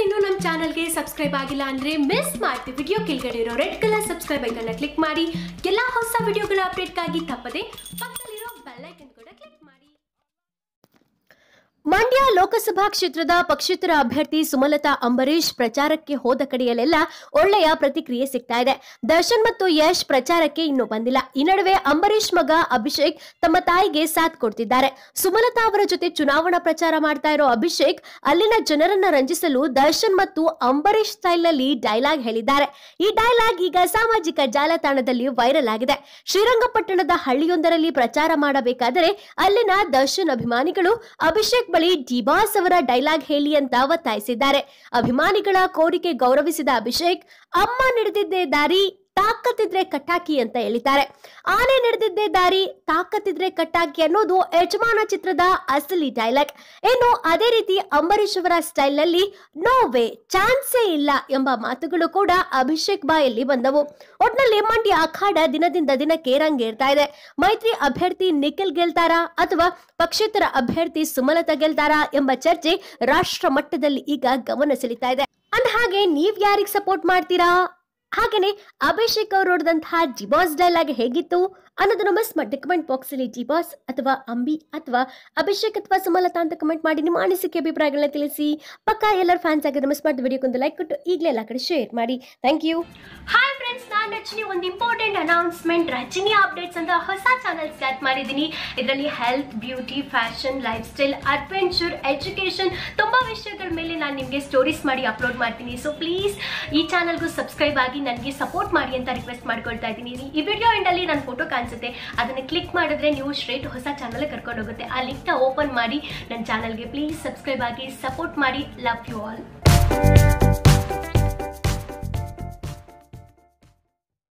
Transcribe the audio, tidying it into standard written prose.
ನೀವಿನ್ನೂ ನಮ್ಮ ಚಾನಲ್ಗೆ ಸಬ್ಸ್ಕ್ರೈಬ್ ಆಗಿಲ್ಲ ಅಂದ್ರೆ ಮಿಸ್ ಮಾಡ್ತಿ ವಿಡಿಯೋ ಕೆಳಗಡೆ ಇರೋ red colour subscribe icon click ಮಾಡಿ ಎಲ್ಲ ಹೊಸ ವಿಡಿಯೋಗಳ ಅಪ್ಡೇಟ್ಗಾಗಿ ತಪ್ಪದೆ ಪಕ್ಕದಲ್ಲಿರೋ ಬೆಲ್ ಐಕನ್ ಕೂಡ ಕ್ಲಿಕ್ ಮಾಡಿ. ಮಂಡ್ಯ ಲೋಕಸಭಾ ಕ್ಷೇತ್ರದ ಪಕ್ಷೇತರ ಅಭ್ಯರ್ಥಿ ಸುಮಲತಾ ಅಂಬರೀಶ್ ಪ್ರಚಾರಕ್ಕೆ ಹೋದ ಕಡೆಯಲ್ಲೆಲ್ಲ ಒಳ್ಳೆಯ ಪ್ರತಿಕ್ರಿಯೆ ಸಿಗ್ತಾ ಇದೆ. ದರ್ಶನ್ ಮತ್ತು ಯಶ್ ಪ್ರಚಾರಕ್ಕೆ ಇನ್ನೂ ಬಂದಿಲ್ಲ. ಈ ನಡುವೆ ಅಂಬರೀಶ್ ಮಗ ಅಭಿಷೇಕ್ ತಮ್ಮ ತಾಯಿಗೆ ಸಾಥ್ ಕೊಡ್ತಿದ್ದಾರೆ. ಸುಮಲತಾ ಅವರ ಜೊತೆ ಚುನಾವಣಾ ಪ್ರಚಾರ ಮಾಡ್ತಾ ಇರೋ ಅಭಿಷೇಕ್ ಅಲ್ಲಿನ ಜನರನ್ನ ರಂಜಿಸಲು ದರ್ಶನ್ ಮತ್ತು ಅಂಬರೀಶ್ ಸ್ಟೈಲ್ ನಲ್ಲಿ ಡೈಲಾಗ್ ಹೇಳಿದ್ದಾರೆ. ಈ ಡೈಲಾಗ್ ಈಗ ಸಾಮಾಜಿಕ ಜಾಲತಾಣದಲ್ಲಿ ವೈರಲ್ ಆಗಿದೆ. ಶ್ರೀರಂಗಪಟ್ಟಣದ ಹಳ್ಳಿಯೊಂದರಲ್ಲಿ ಪ್ರಚಾರ ಮಾಡಬೇಕಾದರೆ ಅಲ್ಲಿನ ದರ್ಶನ್ ಅಭಿಮಾನಿಗಳು ಅಭಿಷೇಕ್ ಬಳಿ ಡಿ-ಬಾಸ್ ಅವರ ಡೈಲಾಗ್ ಹೇಳಿ ಅಂತ ಒತ್ತಾಯಿಸಿದ್ದಾರೆ. ಅಭಿಮಾನಿಗಳ ಕೋರಿಕೆ ಗೌರವಿಸಿದ ಅಭಿಷೇಕ್ ಅಮ್ಮ ನಡೆದಿದ್ದೇ ದಾರಿ ತಾಕತ್ತಿದ್ರೆ ಕಟ್ಟಾಕಿ ಅಂತ ಹೇಳಿದ್ದಾರೆ. ಆನೆ ನಡೆದಿದ್ದೇ ದಾರಿ ತಾಕತ್ತಿದ್ರೆ ಕಟ್ಟಾಕಿ ಅನ್ನೋದು ಯಜಮಾನ ಚಿತ್ರದ ಅಸಲಿ ಡೈಲಾಗ್. ಇನ್ನು ಅದೇ ರೀತಿ ಅಂಬರೀಶ್ ಅವರ ಸ್ಟೈಲ್ ನಲ್ಲಿ ನೋ ವೇ ಚಾನ್ಸೇ ಇಲ್ಲ ಎಂಬ ಮಾತುಗಳು ಕೂಡ ಅಭಿಷೇಕ್ ಬಾಯಲ್ಲಿ ಬಂದವು. ಒಟ್ನಲ್ಲಿ ಮಂಡ್ಯ ಅಖಾಡ ದಿನದಿಂದ ದಿನಕ್ಕೆ ರಂಗೇರ್ತಾ ಇದೆ. ಮೈತ್ರಿ ಅಭ್ಯರ್ಥಿ ನಿಖಿಲ್ ಗೆಲ್ತಾರಾ ಅಥವಾ ಪಕ್ಷೇತರ ಅಭ್ಯರ್ಥಿ ಸುಮಲತಾ ಗೆಲ್ತಾರಾ ಎಂಬ ಚರ್ಚೆ ರಾಷ್ಟ್ರ ಮಟ್ಟದಲ್ಲಿ ಈಗ ಗಮನ ಸೆಳೀತಾ ಇದೆ. ಅಂದ ಹಾಗೆ ನೀವ್ ಯಾರಿಗೆ ಸಪೋರ್ಟ್ ಮಾಡ್ತೀರಾ? ಹಾಗೇನೆ ಅಭಿಷೇಕ್ ಅವರು ನೋಡಿದಂತಹ ಡಿ-ಬಾಸ್ ಡೈಲಾಗ್ ಹೇಗಿತ್ತು ಅನ್ನೋದನ್ನ ಮಿಸ್ ಮಾಡಿ ಕಮೆಂಟ್ ಬಾಕ್ಸ್ ಅಲ್ಲಿ ಡಿ-ಬಾಸ್ ಅಥವಾ ಅಂಬಿ ಅಥವಾ ಅಭಿಷೇಕ್ ಅಥವಾ ಸುಮಲತಾ ಅಂತ ಕಮೆಂಟ್ ಮಾಡಿ ನಿಮ್ಮ ಅನಿಸಿಕೆ ಅಭಿಪ್ರಾಯಗಳನ್ನ ತಿಳಿಸಿ. ಪಕ್ಕ ಎಲ್ಲರ ಫ್ಯಾನ್ಸ್ ಆಗಿದ್ರೆ ಮಿಸ್ ಮಾಡಿ ವಿಡಿಯೋಕ್ಕೊಂದು ಲೈಕ್ ಕೊಟ್ಟು ಈಗಲೇ ಎಲ್ಲ ಕಡೆ ಶೇರ್ ಮಾಡಿ. Thank you. ಹಾಯ್ ಫ್ರೆಂಡ್ಸ್, ನಾನು ರಚನಿ. ಒಂದು ಇಂಪಾರ್ಟೆಂಟ್ ಅನೌನ್ಸ್ಮೆಂಟ್, ರಚನಿ ಅಪ್ಡೇಟ್ಸ್ ಅಂತ ಹೊಸ ಚಾನಲ್ ಸ್ಟಾರ್ಟ್ ಮಾಡಿದ್ದೀನಿ. ಇದರಲ್ಲಿ health, beauty, fashion, life style, adventure, education ತುಂಬಾ ವಿಷಯಗಳ ಮೇಲೆ ನಾನು ನಿಮಗೆ ಸ್ಟೋರೀಸ್ ಮಾಡಿ ಅಪ್ಲೋಡ್ ಮಾಡ್ತೀನಿ. ಸೊ ಪ್ಲೀಸ್ ಈ ಚಾನಲ್ಗೂ ಸಬ್ಸ್ಕ್ರೈಬ್ ಆಗಿ ನನಗೆ ಸಪೋರ್ಟ್ ಮಾಡಿ ಅಂತ ರಿಕ್ವೆಸ್ಟ್ ಮಾಡ್ಕೊಳ್ತಾ ಇದ್ದೀನಿ. ಈ ವಿಡಿಯೋ ಎಂಡಲ್ಲಿ ನನ್ನ ಫೋಟೋ ಕಾಣಿಸುತ್ತೆ, ಅದನ್ನು ಕ್ಲಿಕ್ ಮಾಡಿದ್ರೆ ನೀವು ಸ್ಟ್ರೇಟ್ ಹೊಸ ಚಾನಲ್ ಕರ್ಕೊಂಡು ಹೋಗುತ್ತೆ. ಆ ಲಿಂಕ್ನ ಓಪನ್ ಮಾಡಿ ನನ್ನ ಚಾನಲ್ಗೆ ಪ್ಲೀಸ್ ಸಬ್ಸ್ಕ್ರೈಬ್ ಆಗಿ ಸಪೋರ್ಟ್ ಮಾಡಿ. Love you all.